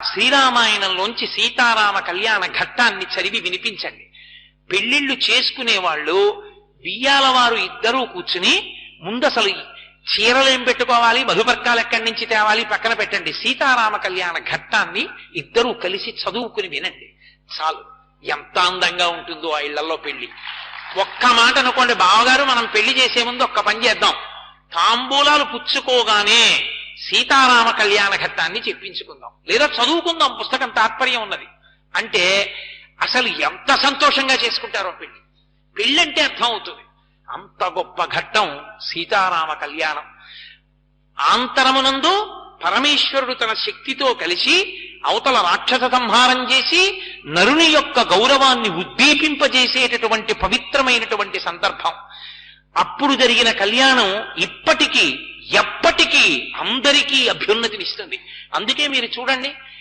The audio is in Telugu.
శ్రీరామాయణంలోంచి సీతారామ కళ్యాణ ఘట్టాన్ని చదివి వినిపించండి. పెళ్లిళ్లు చేసుకునే వాళ్ళు బియ్యాల వారు ఇద్దరూ కూర్చుని ముందసలు చీరలేం పెట్టుకోవాలి, మధుపర్కాలు ఎక్కడి నుంచి తేవాలి పక్కన పెట్టండి. సీతారామ కళ్యాణ ఘట్టాన్ని ఇద్దరూ కలిసి చదువుకుని వినండి చాలు. ఎంత అందంగా ఉంటుందో ఆ ఇళ్లలో పెళ్లి. ఒక్క మాట అనుకోండి, బావగారు మనం పెళ్లి చేసే ముందు ఒక్క పని చేద్దాం, తాంబూలాలు పుచ్చుకోగానే సీతారామ కళ్యాణ ఘట్టాన్ని చెప్పించుకుందాం, లేదా చదువుకుందాం, పుస్తకం తాత్పర్యం ఉన్నది అంటే అసలు ఎంత సంతోషంగా చేసుకుంటారో పెళ్లి. పెళ్ళంటే అర్థం అవుతుంది. అంత గొప్ప ఘట్టం సీతారామ కళ్యాణం. ఆంతరమునందు పరమేశ్వరుడు తన శక్తితో కలిసి అవతల రాక్షస సంహారం చేసి నరుని యొక్క గౌరవాన్ని ఉద్దీపింపజేసేటటువంటి పవిత్రమైనటువంటి సందర్భం. అప్పుడు జరిగిన కళ్యాణం ఇప్పటికీ ఎప్పటికీ అందరికీ అభ్యున్నతినిస్తుంది. అందుకే మీరు చూడండి,